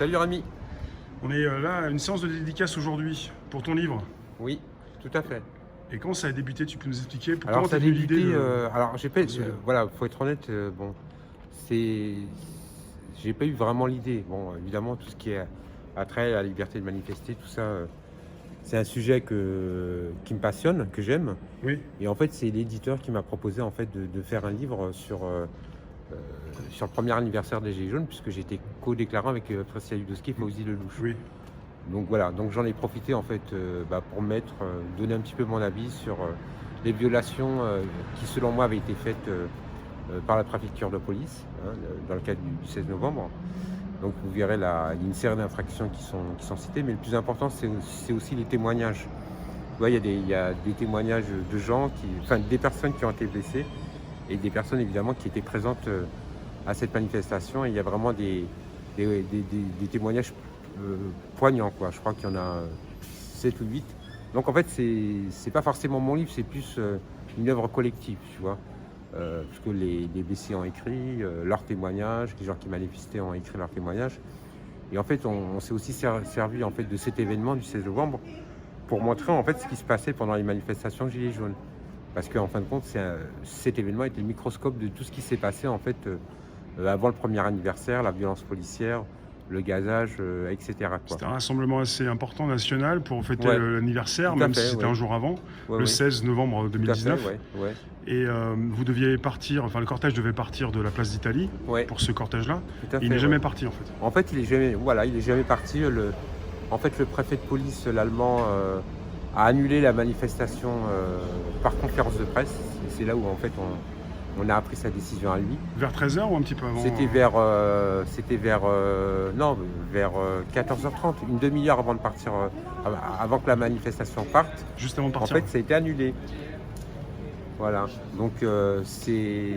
Salut Rémi. On est là à une séance de dédicace aujourd'hui pour ton livre. Oui, tout à fait. Et quand ça a débuté, tu peux nous expliquer Alors comment ça a t'es venu l'idée débuté. de... Alors j'ai pas. ce livre. Voilà, faut être honnête. Bon, c'est. J'ai pas eu vraiment l'idée. Bon, évidemment, tout ce qui est attrait à la liberté de manifester, tout ça, c'est un sujet qui me passionne, que j'aime. Oui, Et en fait, c'est l'éditeur qui m'a proposé en fait de faire un livre sur le premier anniversaire des Gilets jaunes, puisque j'étais co-déclarant avec Priscilla Ludowski et Fawzi Lelouch. oui. Donc voilà, donc j'en ai profité en fait pour donner un petit peu mon avis sur les violations qui selon moi avaient été faites par la préfecture de police dans le cadre du 16 novembre. Donc vous verrez là, il y a une série d'infractions qui sont citées, mais le plus important c'est aussi les témoignages. Tu vois, il y a des témoignages de gens, des personnes qui ont été blessées et des personnes évidemment qui étaient présentes à cette manifestation. Et il y a vraiment des témoignages poignant, quoi. Je crois qu'il y en a 7 ou 8. Donc en fait, c'est pas forcément mon livre, c'est plus une œuvre collective, tu vois. Parce que les blessés ont écrit leurs témoignages, les gens qui manifestaient ont écrit leurs témoignages. Et en fait, on s'est aussi servi en fait, de cet événement du 16 novembre pour montrer en fait ce qui se passait pendant les manifestations Gilets jaunes. Parce qu'en fin de compte, cet événement était le microscope de tout ce qui s'est passé en fait avant le premier anniversaire, la violence policière, le gazage, etc. quoi. C'était un rassemblement assez important national pour fêter Ouais. l'anniversaire, Tout à même fait, si c'était ouais. un jour avant, Ouais, le ouais. 16 novembre Tout à fait, 2019. ouais. Et vous deviez partir, enfin le cortège devait partir de la place d'Italie Ouais, pour ce cortège-là. tout à fait. Il n'est jamais Ouais. parti en fait. En fait, il est jamais parti. En fait, le préfet de police, l'allemand, a annulé la manifestation par conférence de presse. Et c'est là où en fait on a appris sa décision à lui. Vers 13h ou un petit peu avant C'était vers 14h30, une demi-heure avant de partir, avant que la manifestation parte. juste avant de En partir. fait, ça a été annulé. Voilà. Donc c'est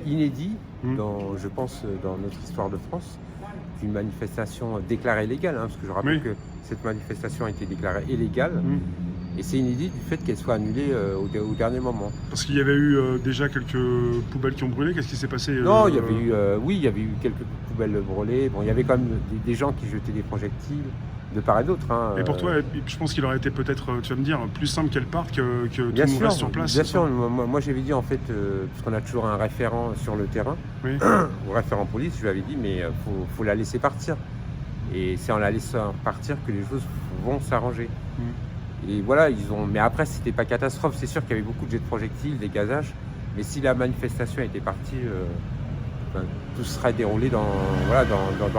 inédit, je pense, dans notre histoire de France, qu'une manifestation déclarée illégale, parce que je rappelle Oui. que cette manifestation a été déclarée illégale, Mm. et c'est inédit du fait qu'elle soit annulée au dernier moment. Parce qu'il y avait eu déjà quelques poubelles qui ont brûlé. Qu'est-ce qui s'est passé Non, il y avait eu quelques poubelles brûlées. Bon, il y avait quand même des gens qui jetaient des projectiles de part et d'autre. Et pour toi, je pense qu'il aurait été peut-être, tu vas me dire, plus simple qu'elle parte que tout bien le monde sûr, reste sur place. bien c'est sûr. ça Moi, j'avais dit en fait, parce qu'on a toujours un référent sur le terrain, Oui. au référent police, je lui avais dit, mais faut la laisser partir. Et c'est en la laissant partir que les choses vont s'arranger. Et voilà, mais après, c'était pas catastrophe. C'est sûr qu'il y avait beaucoup de jets de projectiles, des gazages. Mais si la manifestation était partie, tout serait déroulé dans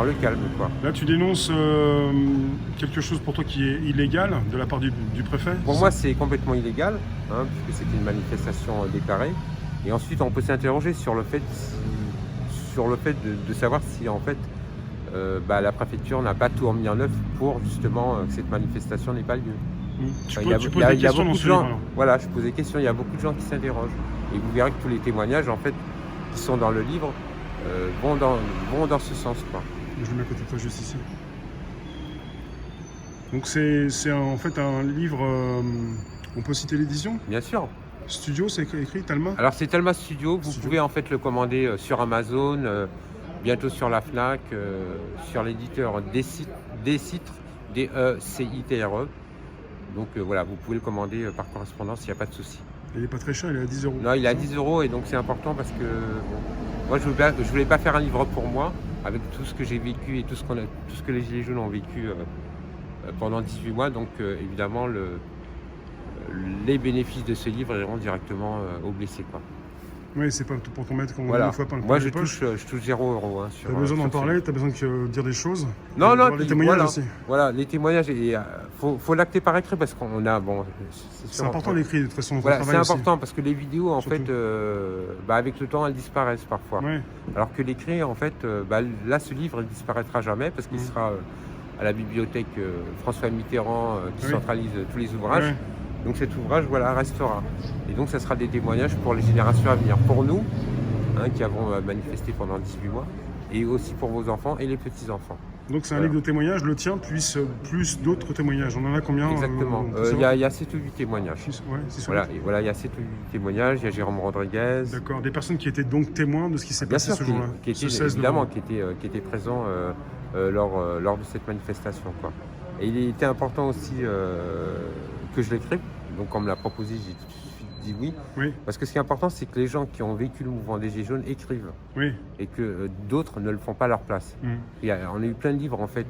le calme, quoi. Là, tu dénonces quelque chose pour toi qui est illégal de la part du préfet. Pour moi, c'est complètement illégal, puisque c'était une manifestation déclarée. Et ensuite, on peut s'interroger sur le fait de savoir si en fait la préfecture n'a pas tout remis en œuvre pour justement que cette manifestation n'ait pas lieu. Tu Il y a poses des questions dans beaucoup ce de gens. livre, alors. Voilà, je pose des questions. Il y a beaucoup de gens qui s'interrogent. Et vous verrez que tous les témoignages en fait qui sont dans le livre vont dans ce sens, quoi. Je le mets à côté de toi, juste ici. Donc c'est en fait un livre, on peut citer l'édition. Bien sûr. Studio, c'est écrit Talma. Alors c'est Talma Studio. Vous Studio. pouvez en fait le commander sur Amazon, bientôt sur la Fnac, sur l'éditeur Decitre, DECITRE. Donc voilà, vous pouvez le commander par correspondance, il n'y a pas de souci. Il n'est pas très cher, il est à 10 €. Non, il est à 10 € et donc c'est important parce que moi je voulais pas faire un livre pour moi avec tout ce que j'ai vécu et tout ce que les Gilets jaunes ont vécu pendant 18 mois. Donc évidemment les bénéfices de ce livre iront directement aux blessés, quoi. Oui, c'est pas tout pour ton maître qu'on Voilà. une fois par Moi les je poches. touche 0 € T'as besoin d'en parler, t'as besoin de dire des choses. Non, Voir puis les témoignages voilà. aussi. Voilà, les témoignages, et faut l'acter par écrit parce qu'on a C'est important d'écrire de toute façon. Voilà, c'est important parce que les vidéos en Surtout. fait avec le temps elles disparaissent parfois. Oui, Alors que l'écrit en fait là ce livre il disparaîtra jamais parce qu'il sera à la bibliothèque François Mitterrand qui Oui. centralise tous les ouvrages. Ouais. Donc cet ouvrage restera. Et donc ça sera des témoignages pour les générations à venir, pour nous qui avons manifesté pendant 18 mois et aussi pour vos enfants et les petits-enfants. Donc c'est un Voilà. livre de témoignages, le tien, plus d'autres témoignages. On en a combien Exactement. on peut Il savoir y a 7 ou 8 témoignages. Ouais, c'est sûr. Voilà, et voilà, il y a 7 ou 8 témoignages. Il y a Jérôme Rodriguez. D'accord, des personnes qui étaient donc témoins de ce qui s'est Bien passé sûr, ce jour-là. qui Ce était 16 évidemment novembre. qui était présent lors de cette manifestation, quoi. Et il était important aussi que je l'écrive. Donc on me l'a proposé, j'ai tout de suite dit oui. Oui, Parce que ce qui est important, c'est que les gens qui ont vécu le mouvement des Gilets jaunes écrivent oui. et que d'autres ne le font pas à leur place. On a eu plein de livres en fait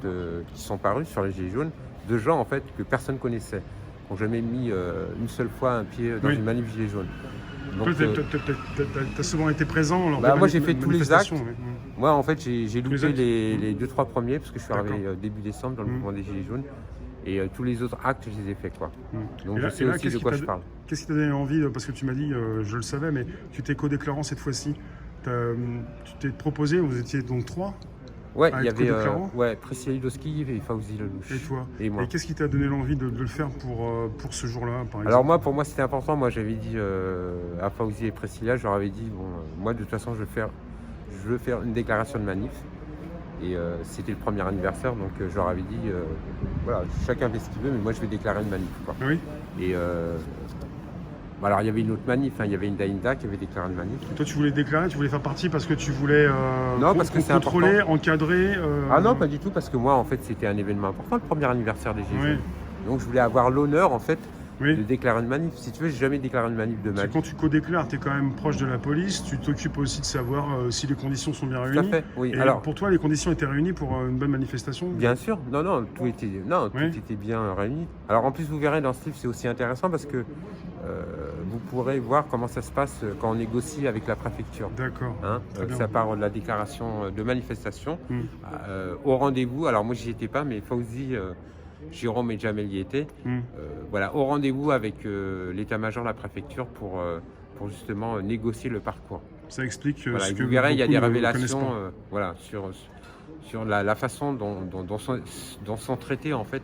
qui sont parus sur les Gilets jaunes de gens en fait que personne connaissait, qui n'ont jamais mis une seule fois un pied dans Oui. une manif Gilets jaunes. Toi, t'as souvent été présent lors bah, des moi j'ai fait tous les actes. manifestations, oui. Moi en fait j'ai Tous les loupé actes. les 2-3 premiers parce que je suis D'accord. arrivé début décembre dans le mouvement des Gilets jaunes et tous les autres actes je les ai faits, quoi. Donc Et là- je sais et là, aussi qu'est-ce de qui quoi t'a- je parle. Qu'est-ce qui t'a donné envie, parce que tu m'as dit, je le savais, mais tu t'es co-déclarant cette fois-ci. Tu t'es proposé, vous étiez donc 3, Ouais, à il y être avait co-déclarant Priscilla Hudowski et Fawzi Lelouch. et toi. Et moi. Et qu'est-ce qui t'a donné l'envie de le faire pour ce jour-là, par exemple? Alors moi, pour moi, c'était important. Moi, j'avais dit à Fawzi et Priscilla, je leur avais dit, bon, moi, de toute façon, je veux faire une déclaration de manif. Et c'était le premier anniversaire, donc je leur avais dit, voilà, chacun fait ce qu'il veut, mais moi, je vais déclarer une manif, quoi. Ah oui. Et alors, il y avait une autre manif, hein, il y avait une Daïnda qui avait déclaré une manif. Toi, tu voulais déclarer, tu voulais faire partie parce que tu voulais Non, parce que c'est contrôler, encadrer. Ah non, pas du tout, parce que moi, en fait, c'était un événement important, le premier anniversaire des Gilets Oui. jaunes. Donc, je voulais avoir l'honneur, en fait, de Oui. déclarer une manif. Si tu veux, j'ai jamais déclaré une manif de ma Parce vie. que quand tu co-déclares, tu es quand même proche de la police, tu t'occupes aussi de savoir si les conditions sont bien Tout à réunies. fait, oui. Et Alors, pour toi, les conditions étaient réunies pour une bonne manifestation? bien sûr, non, tout Oui. était bien réuni. Alors en plus, vous verrez dans ce livre, c'est aussi intéressant parce que vous pourrez voir comment ça se passe quand on négocie avec la préfecture. D'accord. Hein, Très bien. ça part de la déclaration de manifestation Mm. au rendez-vous. Alors moi, j'y étais pas, mais Fawzi, Jérôme et Jamel y étaient. Mm. Voilà, au rendez-vous avec l'état-major de la préfecture pour justement négocier le parcours. Ça explique Voilà, ce et que vous verrez, il y a beaucoup des ne connaissent révélations pas. voilà, sur la façon dont sont traités en fait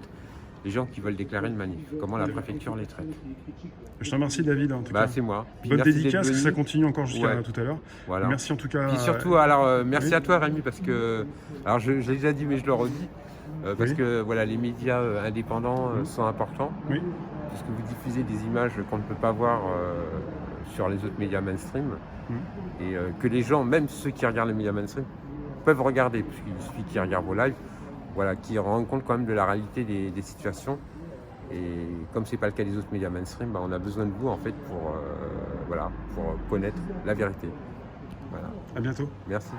les gens qui veulent déclarer une manif, comment la préfecture les traite. Je te remercie, David, en tout Bah, cas. c'est moi. Puis Bonne merci d'être dédicace, que ça venu. continue encore jusqu'à Ouais. tout à l'heure. Voilà. Merci en tout cas. Puis surtout, alors merci oui. à toi Rémi, parce que, alors je l'ai déjà dit mais je le redis, parce Oui. que voilà, les médias indépendants sont importants, Oui. parce que vous diffusez des images qu'on ne peut pas voir sur les autres médias mainstream, et que les gens, même ceux qui regardent les médias mainstream, peuvent regarder, puisqu'il suffit qu'ils regardent vos lives, voilà, qui rendent compte quand même de la réalité des situations. Et comme c'est pas le cas des autres médias mainstream, bah, on a besoin de vous en fait pour connaître la vérité. Voilà. À bientôt. Merci.